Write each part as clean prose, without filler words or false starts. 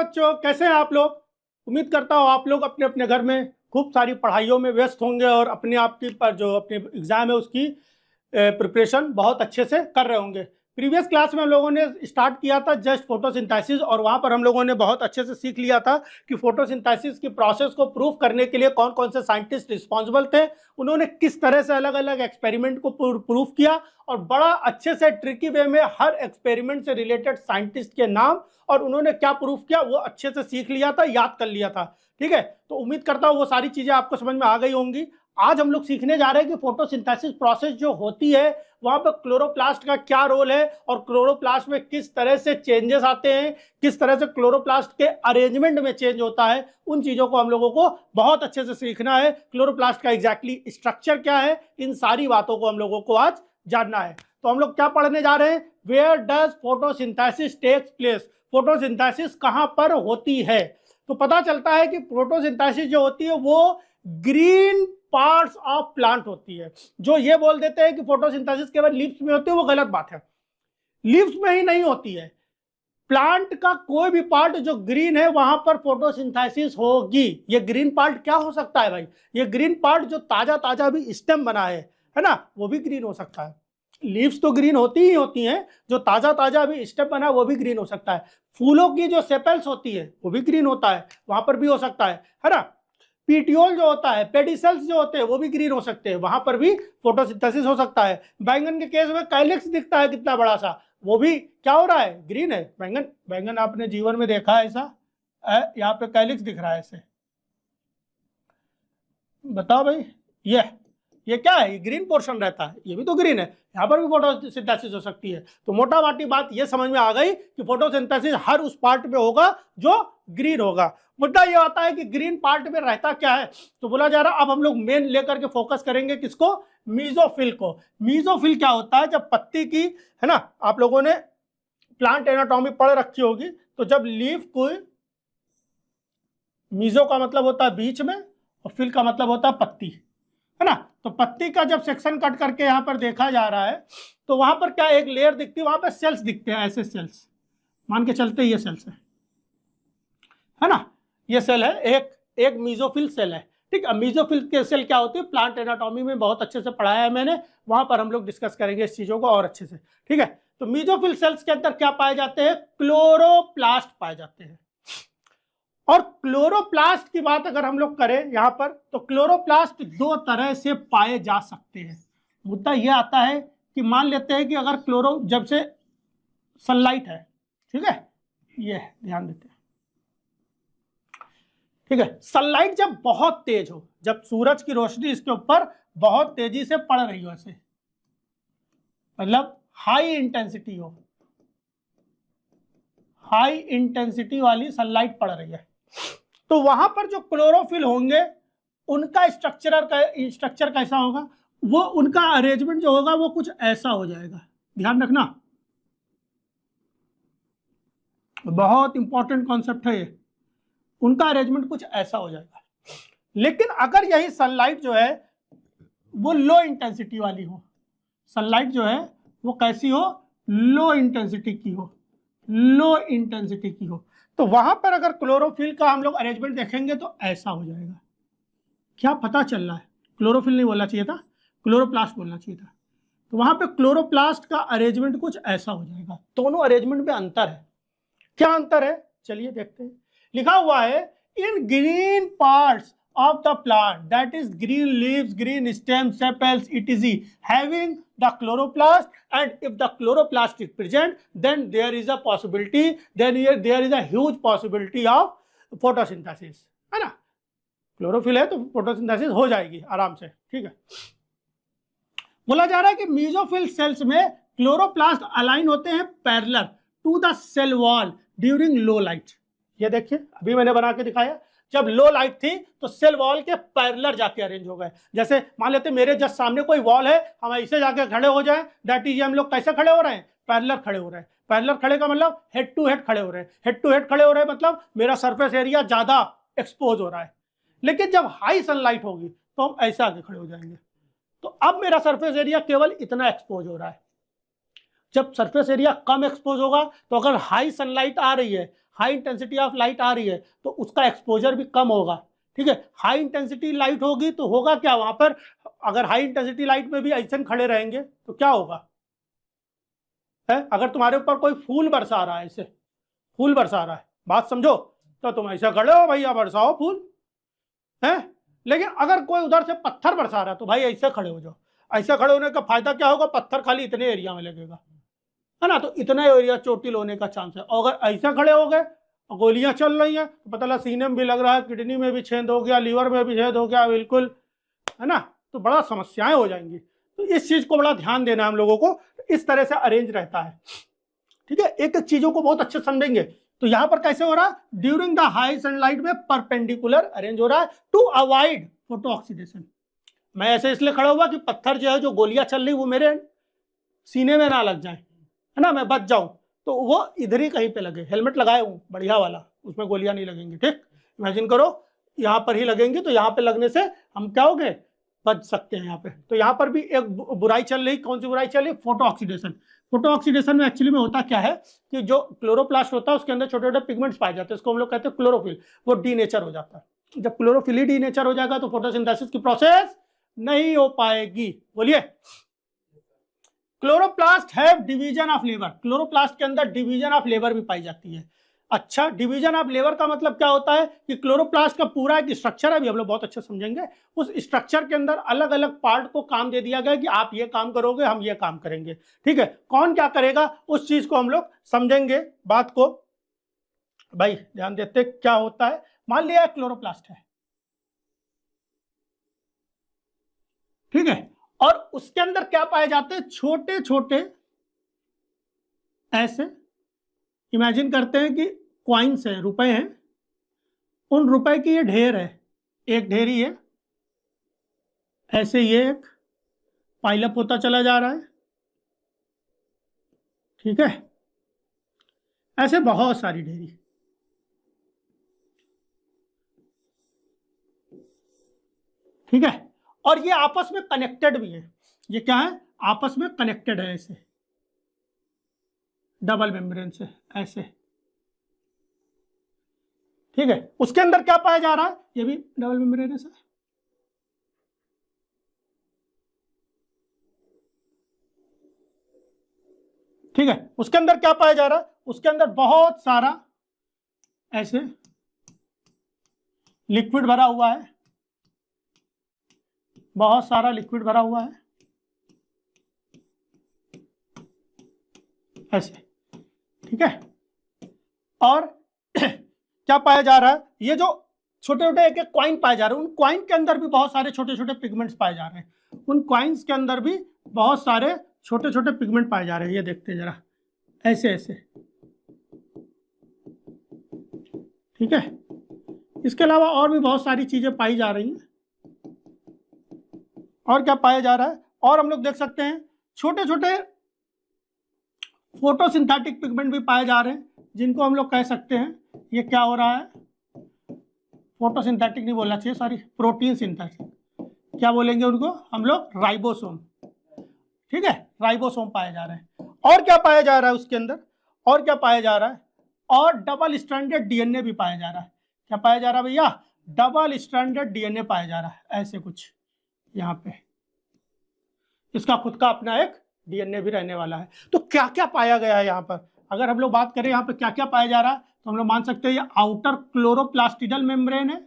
बच्चों, कैसे हैं आप लोग। उम्मीद करता हूँ आप लोग अपने अपने घर में खूब सारी पढ़ाइयों में व्यस्त होंगे और अपने आप की पर जो अपने एग्जाम है उसकी प्रिपरेशन बहुत अच्छे से कर रहे होंगे। प्रीवियस क्लास में हम लोगों ने स्टार्ट किया था जस्ट फोटोसिंथेसिस और वहाँ पर हम लोगों ने बहुत अच्छे से सीख लिया था कि फोटोसिंथेसिस की प्रोसेस को प्रूव करने के लिए कौन कौन से साइंटिस्ट रिस्पॉन्सिबल थे, उन्होंने किस तरह से अलग अलग एक्सपेरिमेंट को प्रूव किया और बड़ा अच्छे से ट्रिकी वे में हर एक्सपेरिमेंट से रिलेटेड साइंटिस्ट के नाम और उन्होंने क्या प्रूव किया वो अच्छे से सीख लिया था, याद कर लिया था। ठीक है, तो उम्मीद करता हूँ वो सारी चीजें आपको समझ में आ गई होंगी। आज हम लोग सीखने जा रहे हैं कि फोटोसिंथेसिस प्रोसेस जो होती है वहां पर क्लोरोप्लास्ट का क्या रोल है और क्लोरोप्लास्ट में किस तरह से चेंजेस आते हैं, किस तरह से क्लोरोप्लास्ट के अरेंजमेंट में चेंज होता है, उन चीजों को हम लोगों को बहुत अच्छे से सीखना है। क्लोरोप्लास्ट का एग्जैक्टली स्ट्रक्चर क्या है, इन सारी बातों को हम लोगों को आज जानना है। तो हम लोग क्या पढ़ने जा रहे हैं, where does photosynthesis takes place, photosynthesis कहां पर होती है। तो पता चलता है कि फोटोसिंथेसिस जो होती है वो ग्रीन पार्ट्स ऑफ प्लांट होती है। जो ये बोल देते हैं कि फोटोसिंथेसिस केवल लीव्स में होती है वो गलत बात है। लीव्स में ही नहीं होती है, प्लांट का कोई भी पार्ट जो ग्रीन है वहां पर फोटोसिंथेसिस होगी। ये ग्रीन पार्ट क्या हो सकता है भाई, ये ग्रीन पार्ट जो ताजा ताजा भी स्टेम बना है ना, वो भी ग्रीन हो सकता है। लीव्स तो ग्रीन होती ही होती हैं, जो ताजा ताजा भी स्टेम बना है वो भी ग्रीन हो सकता है। फूलों की जो सेपल्स होती है वो भी ग्रीन होता है, वहां पर भी हो सकता है ना। पीटियोल जो होता है, पेडिसेल्स जो होते हैं वो भी ग्रीन हो सकते हैं, वहां पर भी फोटोसिंथेसिस हो सकता है। बैंगन के केस में कैलिक्स दिखता है कितना बड़ा सा, वो भी क्या हो रहा है, ग्रीन है। बैंगन बैंगन आपने जीवन में देखा है ऐसा, यहाँ पे कैलिक्स दिख रहा है ऐसे, बताओ भाई। ये क्या है, ये ग्रीन पोर्शन रहता है, ये भी तो ग्रीन है, यहाँ पर भी फोटोसिंथेसिस हो सकती है। तो मोटा मोटी बात ये समझ में आ गई कि फोटोसिंथेसिस हर उस पार्ट में होगा जो ग्रीन होगा। मुद्दा ये आता है कि ग्रीन पार्ट में रहता क्या है, तो बोला जा रहा अब हम लोग मेन लेकर के फोकस करेंगे किसको, मीजोफिल को। मीजोफिल क्या होता है, जब पत्ती की, है ना, आप लोगों ने प्लांट एनाटॉमी पढ़ रखी होगी, तो जब लीफ को, मीजो का मतलब होता है बीच में और फिल का मतलब होता है पत्ती, है ना। तो पत्ती का जब सेक्शन कट करके यहाँ पर देखा जा रहा है तो वहां पर क्या एक लेयर दिखती है, वहां पर सेल्स दिखते हैं, ऐसे सेल्स मान के चलते ये सेल्स है ना, ये सेल है, एक मीजोफिल सेल है। ठीक है, मीजोफिल के सेल क्या होती है, प्लांट एनाटॉमी में बहुत अच्छे से पढ़ाया है मैंने, वहां पर हम लोग डिस्कस करेंगे इस चीजों को और अच्छे से। ठीक है, तो मीजोफिल सेल्स के अंदर क्या पाए जाते हैं, क्लोरोप्लास्ट पाए जाते हैं। और क्लोरोप्लास्ट की बात अगर हम लोग करें यहां पर, तो क्लोरोप्लास्ट दो तरह से पाए जा सकते हैं। मुद्दा यह आता है कि मान लेते हैं कि अगर क्लोरो, जब से सनलाइट है, ठीक है, ये ध्यान देते हैं, ठीक है, सनलाइट जब बहुत तेज हो, जब सूरज की रोशनी इसके ऊपर बहुत तेजी से पड़ रही हो, ऐसे मतलब हाई इंटेंसिटी हो, हाई इंटेंसिटी वाली सनलाइट पड़ रही है, तो वहां पर जो क्लोरोफिल होंगे उनका स्ट्रक्चर कैसा होगा, वो उनका अरेंजमेंट जो होगा वो कुछ ऐसा हो जाएगा। ध्यान रखना, बहुत इंपॉर्टेंट कॉन्सेप्ट है ये, उनका अरेंजमेंट कुछ ऐसा हो जाएगा। लेकिन अगर यही सनलाइट जो है वो लो इंटेंसिटी वाली हो, सनलाइट जो है वो कैसी हो, लो इंटेंसिटी की हो, लो इंटेंसिटी की हो, तो वहां पर अगर क्लोरोफिल का हम लोग अरेंजमेंट देखेंगे तो ऐसा हो जाएगा। क्या पता चल रहा है, क्लोरोफिल नहीं बोलना चाहिए था, क्लोरोप्लास्ट बोलना चाहिए था। तो वहां पे क्लोरोप्लास्ट का अरेंजमेंट कुछ ऐसा हो जाएगा। दोनों अरेंजमेंट में अंतर है, क्या अंतर है चलिए देखते हैं। लिखा हुआ है इन green parts of the plant, that is green leaves, green stems, sepals, etc., having the chloroplast, and if the chloroplast is present, then there is a possibility, then there is a huge possibility of photosynthesis, है ना। Chlorophyll है तो photosynthesis हो जाएगी आराम से। ठीक है, बोला जा रहा है कि मीजोफिल सेल्स में क्लोरोप्लास्ट अलाइन होते हैं parallel to the cell wall during low light. ये देखिए अभी मैंने बना के दिखाया, जब लो लाइट थी तो सेल वॉल के पैरेलल जाके अरेंज हो गए। जैसे मान लेते मेरे जस्ट सामने कोई वॉल है, हम ऐसे जाके खड़े हो जाए, दैट इज हम लोग कैसे खड़े हो रहे हैं, पैरेलल खड़े हो रहे हैं। पैरेलल खड़े का मतलब हेड टू हेड खड़े हो रहे हैं, हेड टू हेड खड़े हो रहे हैं मतलब मेरा सरफेस एरिया ज्यादा एक्सपोज हो रहा है। लेकिन जब हाई सनलाइट होगी तो हम ऐसे आगे खड़े हो जाएंगे, तो अब मेरा सरफेस एरिया केवल इतना एक्सपोज हो रहा है। जब सरफेस एरिया कम एक्सपोज होगा तो अगर हाई सनलाइट आ रही है, हाई इंटेंसिटी ऑफ लाइट आ रही है तो उसका एक्सपोजर भी कम होगा, ठीक है। हाई इंटेंसिटी लाइट होगी तो होगा क्या वहां पर, अगर हाई इंटेंसिटी लाइट में भी ऐसे खड़े रहेंगे तो क्या होगा है, अगर तुम्हारे ऊपर कोई फूल बरसा रहा है, ऐसे फूल बरसा रहा है, बात समझो, तो तुम ऐसे खड़े हो भैया बरसाओ फूल है, लेकिन अगर कोई उधर से पत्थर बरसा रहा है तो भाई ऐसे खड़े हो जाओ। ऐसे खड़े होने का फायदा क्या होगा, पत्थर खाली इतने एरिया में लगेगा, है ना, तो इतना एरिया चोटिल होने का चांस है। और अगर ऐसे खड़े हो गए, गोलियां चल रही हैं तो पता लगा सीने में भी लग रहा है, किडनी में भी छेद हो गया, लीवर में भी छेद हो गया, बिल्कुल, है ना, तो बड़ा समस्याएं हो जाएंगी। तो इस चीज को बड़ा ध्यान देना है हम लोगों को, इस तरह से अरेंज रहता है, ठीक है। एक एक चीजों को बहुत अच्छे समझेंगे। तो यहां पर कैसे हो रहा है, ड्यूरिंग द हाई सनलाइट में परपेंडिकुलर अरेंज हो रहा है टू अवॉइड फोटो ऑक्सीडेशन। मैं ऐसे इसलिए खड़ा हुआ कि पत्थर जो है, जो गोलियां चल रही वो मेरे सीने में ना लग जाए, है ना, मैं बच जाऊं, तो वो इधर ही कहीं पे लगे। हेलमेट लगाए हूं बढ़िया वाला, उसमें गोलियां नहीं लगेंगी, ठीक। इमेजिन करो यहाँ पर ही लगेंगी, तो यहाँ पे लगने से हम क्या हो गए, बच सकते हैं यहाँ पे। तो यहाँ पर भी एक बुराई चल रही, कौन सी बुराई चल रही, फोटो ऑक्सीडेशन। फोटो ऑक्सीडेशन में एक्चुअली में होता क्या है कि जो क्लोरोप्लास्ट होता है उसके अंदर छोटे छोटे पिगमेंट्स पाए जाते हैं, इसको हम लोग कहते हैं क्लोरोफिल, वो डीनेचर हो जाता है। जब क्लोरोफिल ही डीनेचर हो जाएगा तो फोटोसिंथेसिस की प्रोसेस नहीं हो पाएगी। बोलिए, chloroplast have division of labour, chloroplast के अंदर डिवीजन ऑफ लेबर भी पाई जाती है। अच्छा, डिवीजन ऑफ लेबर का मतलब क्या होता है कि क्लोरोप्लास्ट का पूरा एक स्ट्रक्चर है, अभी हम लोग बहुत अच्छे समझेंगे। उस स्ट्रक्चर के अंदर अलग अलग पार्ट को काम दे दिया गया कि आप ये काम करोगे, हम ये काम करेंगे, ठीक है। कौन क्या करेगा उस चीज को हम लोग समझेंगे, बात को भाई ध्यान देते क्या होता है। मान लिया क्लोरोप्लास्ट है, ठीक है, और उसके अंदर क्या पाए जाते हैं, छोटे छोटे ऐसे, इमेजिन करते हैं कि क्वाइंस है, रुपए हैं, उन रुपए की ये ढेर है, एक ढेर ही है, ऐसे ये एक पाइलअप होता चला जा रहा है, ठीक है, ऐसे बहुत सारी ढेरी, ठीक है। और ये आपस में कनेक्टेड भी है, ये क्या है, आपस में कनेक्टेड है, ऐसे डबल मेम्ब्रेन से ऐसे, ठीक है। उसके अंदर क्या पाया जा रहा है, ये भी डबल मेम्ब्रेन है, ठीक है। उसके अंदर क्या पाया जा रहा है, उसके अंदर बहुत सारा ऐसे लिक्विड भरा हुआ है, बहुत सारा लिक्विड भरा हुआ है ऐसे, ठीक है। और क्या पाया जा रहा है, ये जो छोटे छोटे एक एक कॉइन पाए जा रहे हैं, उन कॉइन के अंदर भी बहुत सारे छोटे छोटे पिगमेंट्स पाए जा रहे हैं, उन कॉइन्स के अंदर भी बहुत सारे छोटे छोटे पिगमेंट पाए जा रहे हैं। ये देखते हैं जरा, ऐसे ऐसे, ठीक है। इसके अलावा और भी बहुत सारी चीजें पाई जा रही हैं। और क्या पाया जा रहा है, और हम लोग देख सकते हैं छोटे छोटे फोटोसिंथेटिक पिगमेंट भी पाए जा रहे हैं, जिनको हम लोग कह सकते हैं, ये क्या हो रहा है, फोटोसिंथेटिक नहीं बोलना चाहिए, सॉरी, प्रोटीन सिंथेटिक, क्या बोलेंगे उनको हम लोग, राइबोसोम, ठीक है, राइबोसोम पाए जा रहे हैं। और क्या पाया जा रहा है उसके अंदर, और क्या पाया जा रहा है, और डबल स्ट्रैंडेड डीएनए भी पाया जा रहा है। क्या पाया जा रहा है भैया, डबल स्ट्रैंडेड डीएनए पाया जा रहा है, ऐसे कुछ यहाँ पे, इसका खुद का अपना एक डीएनए भी रहने वाला है। तो क्या क्या पाया गया है यहाँ पर, अगर हम लोग बात करें यहाँ पे क्या क्या पाया जा रहा है, तो हम लोग मान सकते हैं ये आउटर क्लोरोप्लास्टिडल मेम्ब्रेन है,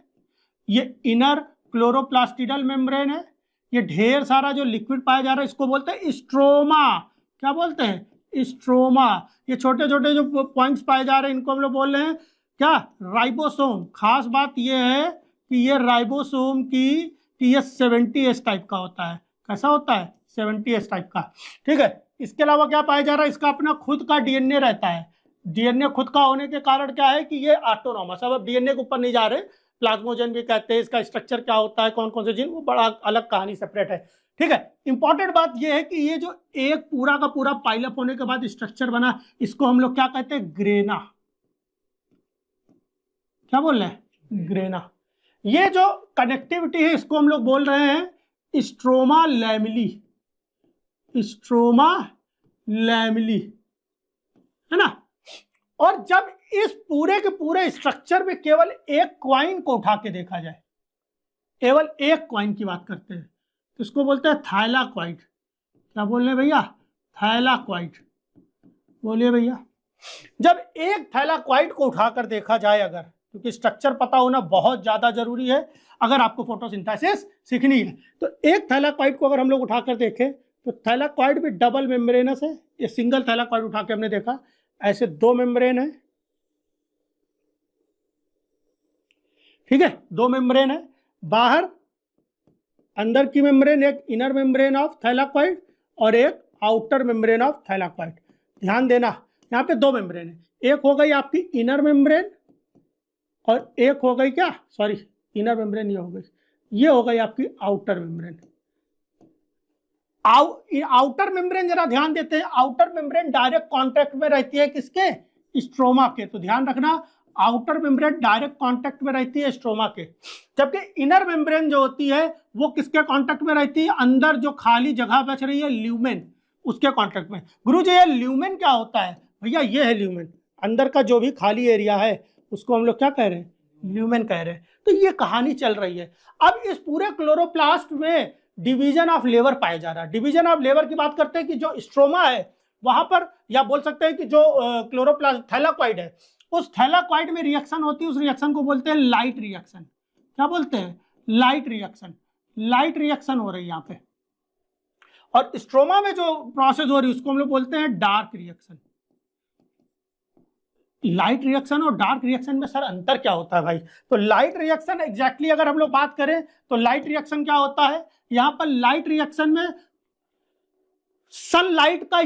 ये इनर क्लोरोप्लास्टिडल मेम्ब्रेन है, ये ढेर सारा जो लिक्विड पाया जा रहा है इसको बोलते हैं स्ट्रोमा। क्या बोलते हैं, स्ट्रोमा। ये छोटे छोटे जो पॉइंट्स पाए जा रहे हैं इनको हम लोग बोल रहे हैं क्या, राइबोसोम। खास बात ये है कि ये राइबोसोम की ये 70S टाइप का होता है। कैसा होता है, 70S टाइप का, ठीक है। इसके अलावा क्या पाया जा रहा है, इसका अपना खुद का डीएनए रहता है। डीएनए खुद का होने के कारण क्या है कि ये ऑटोनॉमस, अब डीएनए के ऊपर नहीं जा रहे, प्लाज्मोजन भी कहते हैं, इसका स्ट्रक्चर क्या होता है, कौन कौन से जीन, वो बड़ा अलग कहानी सेपरेट है, ठीक है। इंपॉर्टेंट बात ये है कि ये जो एक पूरा का पूरा पाइलअप होने के बाद स्ट्रक्चर बना, इसको हम लोग क्या कहते हैं, ग्रेना। क्या बोल रहे हैं, ग्रेना। ये जो कनेक्टिविटी है इसको हम लोग बोल रहे हैं स्ट्रोमा लैमेली, स्ट्रोमा लैमेली, है ना। और जब इस पूरे के पूरे स्ट्रक्चर में केवल एक क्वाइन को उठा के देखा जाए, केवल एक क्वाइन की बात करते हैं, तो इसको बोलते हैं थाइलाक्वाइड। क्या बोल रहे हैं भैया? थाइलाक्वाइड। बोलिए भैया। जब एक थाइलाक्वाइड को उठाकर देखा जाए, अगर, क्योंकि स्ट्रक्चर पता होना बहुत ज्यादा जरूरी है अगर आपको फोटोसिंथेसिस सीखनी है, तो एक थाइलाक्वाइड को अगर हम लोग उठाकर देखें तो थाइलाक्वाइड भी डबल मेम्ब्रेनस है। ये सिंगल थाइलाक्वाइड उठा के हमने देखा, ऐसे दो मेम्ब्रेन है, ठीक है, दो मेम्ब्रेन है, बाहर अंदर की मेम्ब्रेन एक इनर मेम्ब्रेन ऑफ थाइलाक्वाइड और एक आउटर मेम्ब्रेन ऑफ थाइलाक्वाइड। ध्यान देना, यहाँ पे दो मेम्ब्रेन है, एक हो गई आपकी इनर मेम्ब्रेन और एक हो गई क्या, सॉरी इनर मेम्ब्रेन ये हो गई, ये हो गई आपकी आउटर मेम्ब्रेन। आउटर मेम्ब्रेन जरा ध्यान देते हैं, आउटर मेम्ब्रेन डायरेक्ट कांटेक्ट में रहती है किसके? स्ट्रोमा के। तो ध्यान रखना, आउटर मेम्ब्रेन डायरेक्ट कांटेक्ट में रहती है स्ट्रोमा के, जबकि इनर मेम्ब्रेन जो होती है वो किसके कांटेक्ट में रहती है? अंदर जो खाली जगह बच रही है ल्यूमेन, उसके कांटेक्ट में। गुरुजी ये ल्यूमेन क्या होता है? भैया ये है ल्यूमेन, अंदर का जो भी खाली एरिया है उसको हम लोग क्या कह रहे हैं? ल्यूमेन कह रहे हैं। तो ये कहानी चल रही है। अब इस पूरे क्लोरोप्लास्ट में डिवीजन ऑफ लेबर पाया जा रहा है। डिवीजन ऑफ लेबर की बात करते हैं कि जो स्ट्रोमा है वहां पर, या बोल सकते हैं कि जो क्लोरोप्लास्ट थैलाक्वाइड है, उस थैलाक्वाइड में रिएक्शन होती है, उस रिएक्शन को बोलते हैं लाइट रिएक्शन। क्या बोलते हैं? Light reaction. लाइट रिएक्शन हो रही है यहाँ पे। और स्ट्रोमा में जो प्रोसेस हो रही है उसको हम लोग बोलते हैं डार्क रिएक्शन। लाइट रिएक्शन और डार्क रिएक्शन में सर अंतर क्या होता है भाई? तो लाइट रिएक्शन एग्जैक्टली अगर हम लोग बात करें तो लाइट रिएक्शन क्या होता है? यहां पर लाइट रिएक्शन में सनलाइट का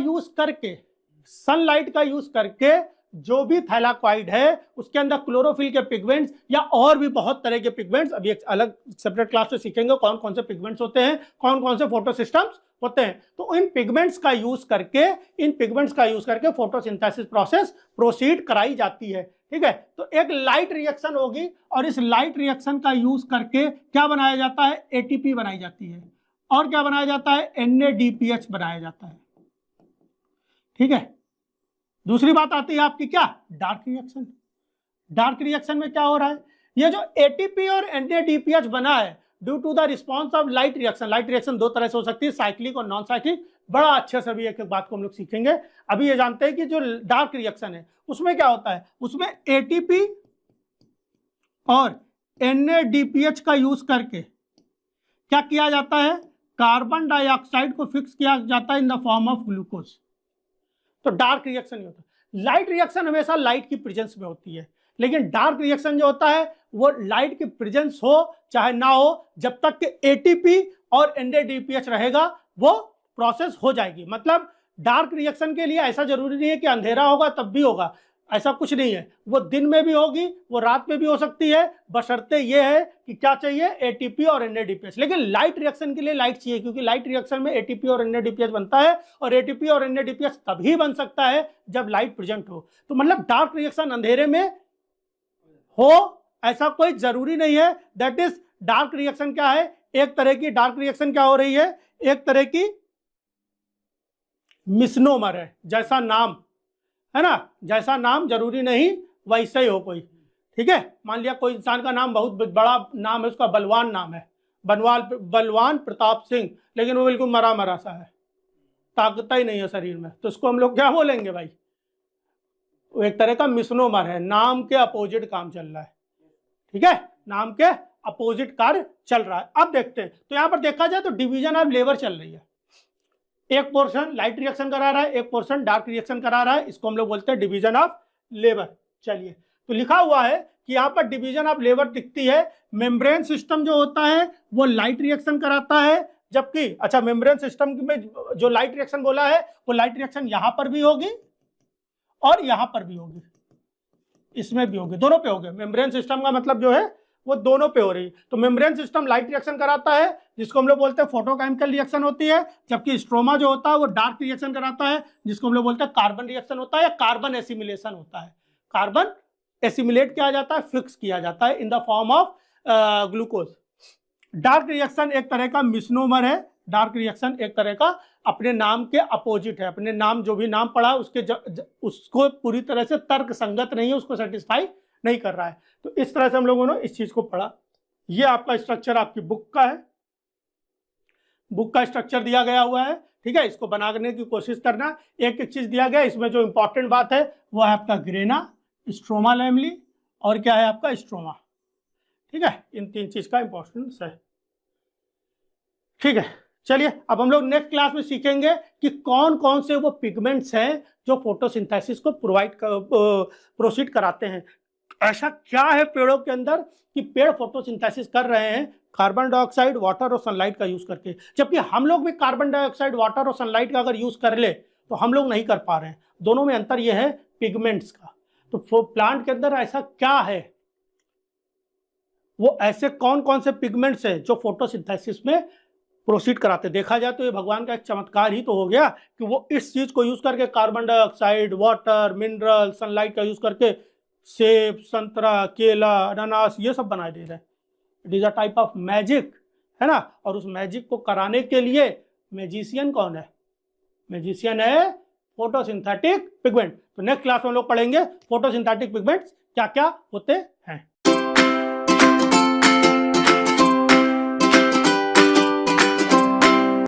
यूज करके जो भी थैलाक्वाइड है उसके अंदर क्लोरोफिल के पिगमेंट्स या और भी बहुत तरह के पिगमेंट्स, अभी एक अलग सेपरेट क्लास में सीखेंगे कौन कौन से पिगमेंट्स होते हैं, कौन कौन से फोटो सिस्टम्स होते हैं। तो इन पिगमेंट्स का यूज करके फोटोसिंथेसिस प्रोसेस प्रोसीड कराई जाती है, ठीक है। तो एक लाइट रिएक्शन होगी और इस लाइट रिएक्शन का यूज करके क्या बनाया जाता है? एटीपी बनाई जाती है। और क्या बनाया जाता है? NADPH बनाया जाता है, ठीक है। दूसरी बात आती है आपकी क्या? Dark reaction. डार्क रिएक्शन में क्या हो रहा है? ये जो एटीपी और NADPH बना है due to the response of light reaction. Light reaction दो तरह से हो सकती है, साइक्लिक और नॉन साइक्लिक। बड़ा अच्छे से भी एक एक बात को हम लोग सीखेंगे। अभी ये जानते हैं कि जो डार्क रिएक्शन है उसमें क्या होता है? उसमें एटीपी और NADPH का यूज करके क्या किया जाता है? कार्बन डाइऑक्साइड को फिक्स किया जाता है in the form of glucose. तो डार्क रिएक्शन नहीं होता। लाइट रिएक्शन हमेशा लाइट की प्रेजेंस में होती है, लेकिन डार्क रिएक्शन जो होता है वो लाइट की प्रेजेंस हो चाहे ना हो, जब तक कि एटीपी और NADPH रहेगा वो प्रोसेस हो जाएगी। मतलब डार्क रिएक्शन के लिए ऐसा जरूरी नहीं है कि अंधेरा होगा तब भी होगा, ऐसा कुछ नहीं है। वो दिन में भी होगी, वो रात में भी हो सकती है, बशर्ते ये है कि क्या चाहिए? एटीपी और NADPH। लेकिन लाइट रिएक्शन के लिए लाइट चाहिए, क्योंकि लाइट रिएक्शन में एटीपी और NADPH बनता है, और एटीपी और NADPH तभी बन सकता है जब लाइट प्रेजेंट हो। तो मतलब डार्क रिएक्शन अंधेरे में हो ऐसा कोई जरूरी नहीं है। दैट इज डार्क रिएक्शन क्या है? एक तरह की डार्क रिएक्शन क्या हो रही है? एक तरह की मिसनोमर है। जैसा नाम है ना, जैसा नाम जरूरी नहीं वैसे ही हो कोई, ठीक है। मान लिया कोई इंसान का नाम बहुत बड़ा नाम है, उसका बलवान नाम है, बलवान प्रताप सिंह, लेकिन वो बिल्कुल मरा मरा सा है, ताकत ही नहीं है शरीर में, तो उसको हम लोग क्या बोलेंगे भाई? वो एक तरह का मिसनोमर है, नाम के अपोजिट काम चल रहा है, ठीक है, नाम के अपोजिट कार्य चल रहा है। अब देखते हैं, तो यहां पर देखा जाए तो डिवीजन ऑफ लेबर चल रही है। एक पोर्शन लाइट रिएक्शन करा रहा है, एक पोर्शन डार्क रिएक्शन करा रहा है, इसको हम लोग बोलते हैं डिवीजन ऑफ लेबर। चलिए, तो लिखा हुआ है कि यहाँ पर डिवीजन ऑफ लेबर दिखती है। मेम्ब्रेन सिस्टम जो होता है वो लाइट रिएक्शन कराता है, जबकि अच्छा मेम्ब्रेन सिस्टम में जो लाइट रिएक्शन बोला है वो लाइट रिएक्शन यहाँ पर भी होगी और यहाँ पर भी होगी, इसमें भी होगी, दोनों पे होगी। मेम्ब्रेन सिस्टम का मतलब जो है वो दोनों पे हो रही है। तो मेम्ब्रेन सिस्टम लाइट रिएक्शन कराता है, जिसको हम लोग बोलते हैं फोटोकेमिकल रिएक्शन होती है, जबकि स्ट्रोमा जो होता है वो डार्क रिएक्शन कराता है, जिसको हम लोग बोलते हैं कार्बन रिएक्शन होता है या कार्बन एसिमिलेशन होता है। कार्बन एसिमिलेट किया जाता है, फिक्स किया जाता है in the form of glucose. Dark reaction एक तरह का मिसनोमर है। डार्क रिएक्शन एक तरह का अपने नाम के अपोजिट है, अपने नाम जो भी नाम पढ़ा उसके उसको पूरी तरह से तर्क संगत नहीं है, उसको सेटिस्फाई नहीं कर रहा है। तो इस तरह से हम लोगों ने इस चीज को पढ़ा। ये आपका स्ट्रक्चर आपकी बुक का है, बुक का स्ट्रक्चर दिया गया हुआ है, ठीक है। इसको बनाने की कोशिश करना। एक एक चीज दिया गया, इसमें जो इंपॉर्टेंट बात है वो है आपका ग्रेना, स्ट्रोमा लैमली और क्या है आपका स्ट्रोमा, ठीक है। इन 3 चीज का इंपॉर्टेंस है, ठीक है। चलिए अब हम लोग नेक्स्ट क्लास में सीखेंगे कि कौन कौन से वो पिगमेंट्स हैं जो फोटोसिंथेसिस को प्रोसीड कराते हैं। ऐसा क्या है पेड़ों के अंदर कि पेड़ फोटोसिंथेसिस कर रहे हैं कार्बन डाइऑक्साइड, वाटर और सनलाइट का यूज करके, जबकि हम लोग भी कार्बन डाइऑक्साइड, वाटर और सनलाइट का अगर यूज कर ले तो हम लोग नहीं कर पा रहे हैं। दोनों में अंतर यह है पिगमेंट्स का। तो प्लांट के अंदर ऐसा क्या है, वो ऐसे कौन कौन से पिगमेंट्स हैं जो फोटोसिंथेसिस में प्रोसीड कराते। देखा जाए तो ये भगवान का एक चमत्कार ही तो हो गया कि वो इस चीज को यूज करके carbon dioxide, water, mineral, sunlight का यूज करके सेब, संतरा, केला, अनानास ये सब बना दे रहे हैं। It is a type of magic, है ना। और उस मैजिक को कराने के लिए मैजिशियन कौन है? मैजिशियन है फोटोसिंथेटिक पिगमेंट। तो नेक्स्ट क्लास में हम लोग पढ़ेंगे फोटोसिंथेटिक पिगमेंट्स क्या क्या होते हैं।